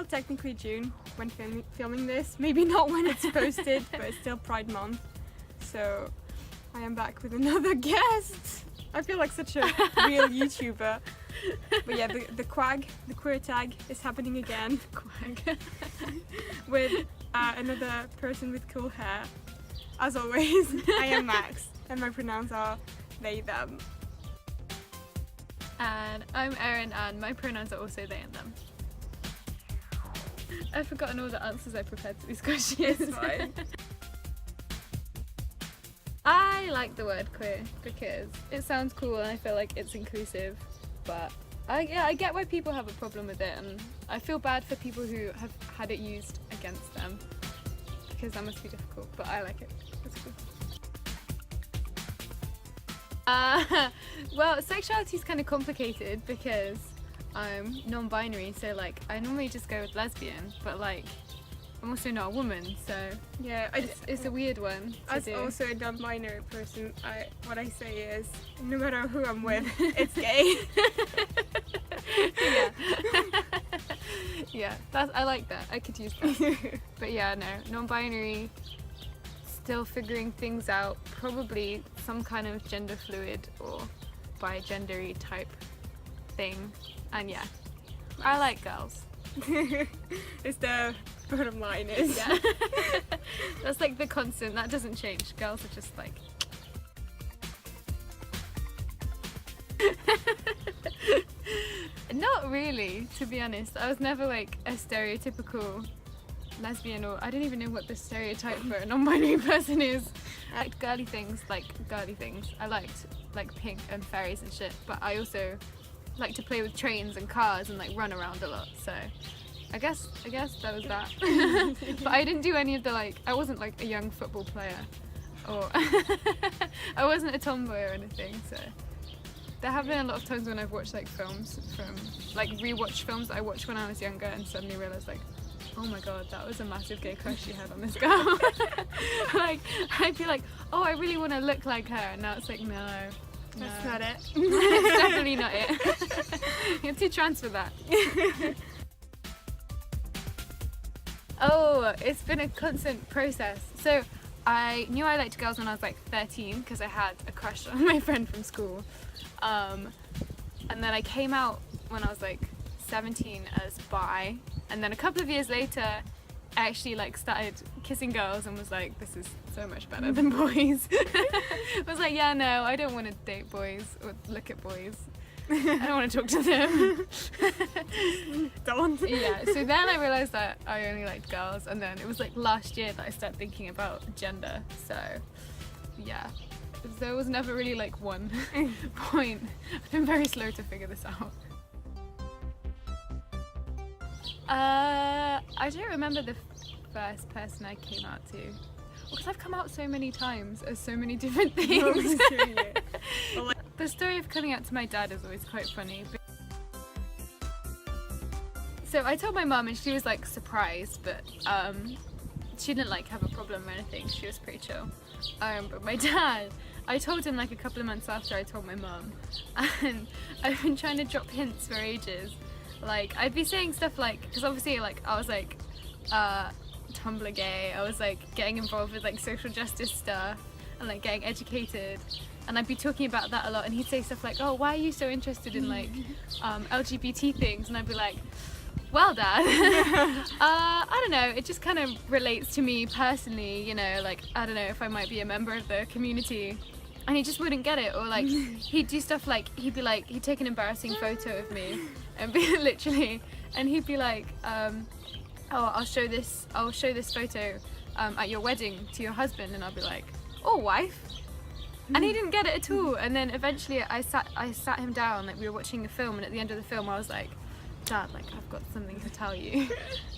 still technically June when filming this. Maybe not when it's posted, but it's still Pride Month. So I am back with another guest. I feel like such a real YouTuber. But yeah, the QUAG, the queer tag, is happening again. QUAG. With another person with cool hair. As always, I am Max, and my pronouns are they, them. And I'm Erin, and my pronouns are also they and them. I've forgotten all the answers I prepared to these questions. It's fine. I like the word queer because it sounds cool and I feel like it's inclusive, but I get why people have a problem with it, and I feel bad for people who have had it used against them because that must be difficult, but I like it. It's cool. Well, sexuality is kind of complicated because I'm non-binary, so like I normally just go with lesbian, but like I'm also not a woman, so Yeah, it's a weird one to as do. also a non-binary person, what I say is, no matter who I'm with, it's gay. Yeah, I like that. I could use that. But yeah, no, non-binary, still figuring things out. Probably some kind of gender fluid or bi-gendery type thing. And yeah, I like girls. It's the bottom line is. Yeah. That's like the constant. That doesn't change. Girls are just like. Not really, to be honest. I was never like a stereotypical lesbian, or I don't even know what the stereotype for a non-binary person is. I liked girly things. I liked like pink and fairies and shit, but I also like to play with trains and cars and like run around a lot, so I guess that was that. But I didn't do any of the like, I wasn't like a young football player, or I wasn't a tomboy or anything, so there have been a lot of times when I've watched like films from, like rewatched films that I watched when I was younger and suddenly realised like, oh my god, that was a massive gay crush you had on this girl. Like, I'd be like, oh, I really want to look like her, and now it's like, no. That's not it. It's definitely not it. You're too trans for that. Oh, it's been a constant process. So I knew I liked girls when I was like 13 because I had a crush on my friend from school. And then I came out when I was like 17 as bi, and then a couple of years later I actually like started kissing girls and was like, this is so much better than boys. I was like, yeah, no, I don't want to date boys or look at boys. I don't want to talk to them. Don't. Yeah, so then I realised that I only liked girls, and then it was like last year that I started thinking about gender, so yeah. There was never really like one point. I've been very slow to figure this out. I don't remember the first person I came out to, because I've come out so many times as so many different things. Well, like, The story of coming out to my dad is always quite funny. So I told my mum and she was like surprised, but she didn't like have a problem or anything. She was pretty chill. But my dad, I told him like a couple of months after I told my mum, and I've been trying to drop hints for ages. Like I'd be saying stuff like, because obviously like I was like Tumblr gay, I was like getting involved with like social justice stuff and like getting educated, and I'd be talking about that a lot, and he'd say stuff like, oh, why are you so interested in like LGBT things? And I'd be like, well, Dad, I don't know, it just kind of relates to me personally, you know, like I don't know if I might be a member of the community. And he just wouldn't get it, or like he'd do stuff like, he'd be like, he'd take an embarrassing photo of me and be literally, and he'd be like, oh, I'll show this photo at your wedding to your husband, and I'll be like, oh, wife. And he didn't get it at all. And then eventually I sat him down, like we were watching a film, and at the end of the film I was like, Dad, like I've got something to tell you.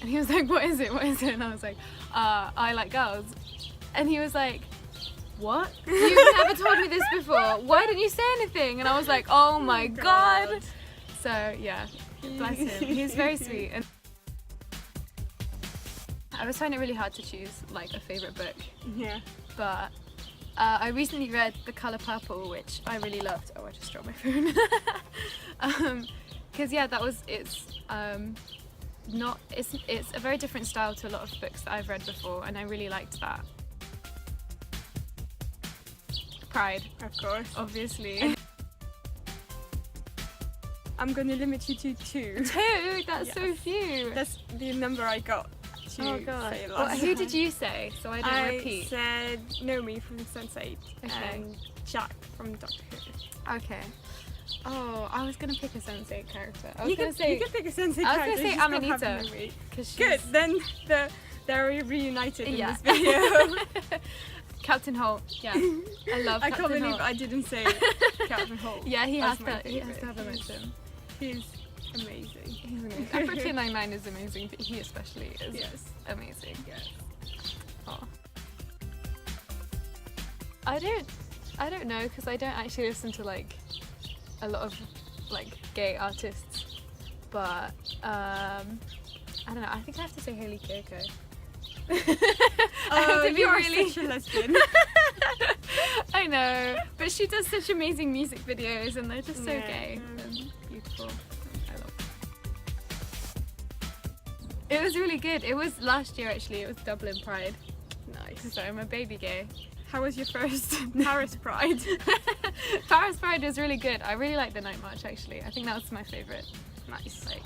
And he was like, what is it? And I was like, I like girls. And he was like, what? You've never told me this before. Why didn't you say anything? And I was like, oh my god. So yeah, bless him. He's very sweet. And I was finding it really hard to choose like a favourite book. yeah. But I recently read The Colour Purple, which I really loved. Oh, I just dropped my phone. Because yeah, not, it's a very different style to a lot of books that I've read before, and I really liked that. Pride, Of course. obviously. I'm gonna limit you to 2. 2? That's so Yes. few. That's the number I got to Oh god. say Well, last who time. did you say? So I don't I repeat. said Nomi from Sense8 Okay. and Jack from Doctor Who. Okay. Oh, I was gonna pick a Sense8 character. I was You gonna can, say you can pick a Sense8 I was character. gonna say you just don't have Amanita. Nomi. because Good, then they're reunited in Yeah. this video. Captain Holt. Yeah, I love. I Captain can't believe Holt. I didn't say Captain Holt. Yeah, he has That's my to. He has to favourite. have a mention. He's amazing. He's amazing. And Brooklyn Nine-Nine is amazing, but he especially is Yes. amazing. Yes. Oh. I don't know, because I don't actually listen to like a lot of like gay artists, but I don't know. I think I have to say Hayley Kiyoko. I have to be you are really. such a lesbian. I know, but she does such amazing music videos, and they're just so Yeah. gay and beautiful. I love it. It was really good. It was last year actually. It was Dublin Pride. Nice. So I'm a baby gay. How was your first Paris Pride? Paris Pride was really good. I really liked the night march actually. I think that was my favourite. Nice. Like,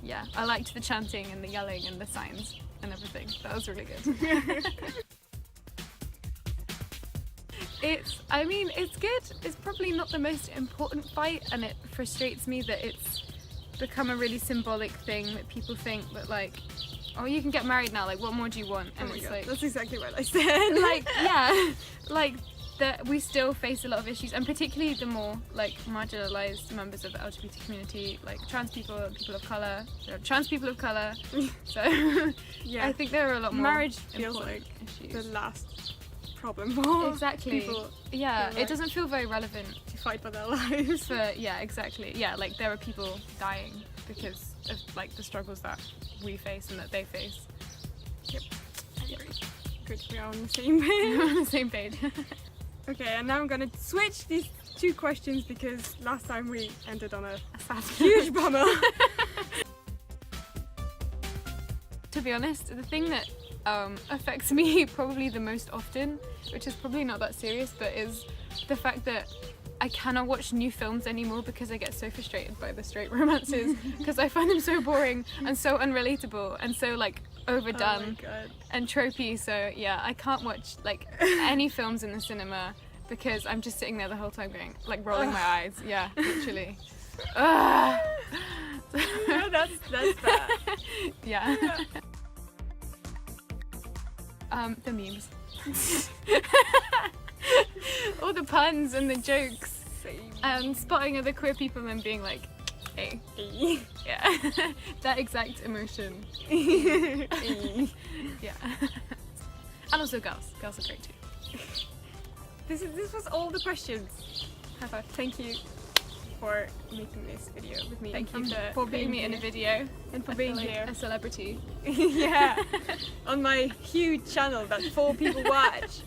yeah, I liked the chanting and the yelling and the signs and everything. That was really good. It's good. It's probably not the most important fight, and it frustrates me that it's become a really symbolic thing that people think that like, oh, you can get married now, like what more do you want? Oh And my it's God, like, that's exactly what I said. like, yeah, like that we still face a lot of issues, and particularly the more like marginalized members of the LGBT community, like trans people, people of color, trans people of color. So Yeah. I think there are a lot more Marriage feels important like issues. the last problem for Exactly. people Yeah, feel it like- doesn't feel very relevant to fight for their lives. for, yeah, exactly. Yeah, like there are people dying because of like the struggles that we face and that they face. Yep. Good, we are on the same page. We're on the same page. Okay, and now I'm gonna switch these 2 questions because last time we ended on a Sad. huge bummer. To be honest, the thing that affects me probably the most often, which is probably not that serious, but is the fact that I cannot watch new films anymore because I get so frustrated by the straight romances because I find them so boring and so unrelatable and so like overdone Oh my God. and tropey. So yeah, I can't watch like any films in the cinema because I'm just sitting there the whole time going like rolling my eyes. Yeah, literally. Ugh. No, that's bad. Yeah. The memes. All the puns and the jokes Same. and spotting other queer people and being like, hey. Yeah. That exact emotion. Yeah. And also girls. Girls are great too. This was all the questions. High five. Thank you for making this video with me. Thank you and for putting me in a video and for I being feel like here. a celebrity. Yeah, on my huge channel that 4 people watch.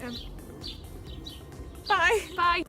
Bye. Bye.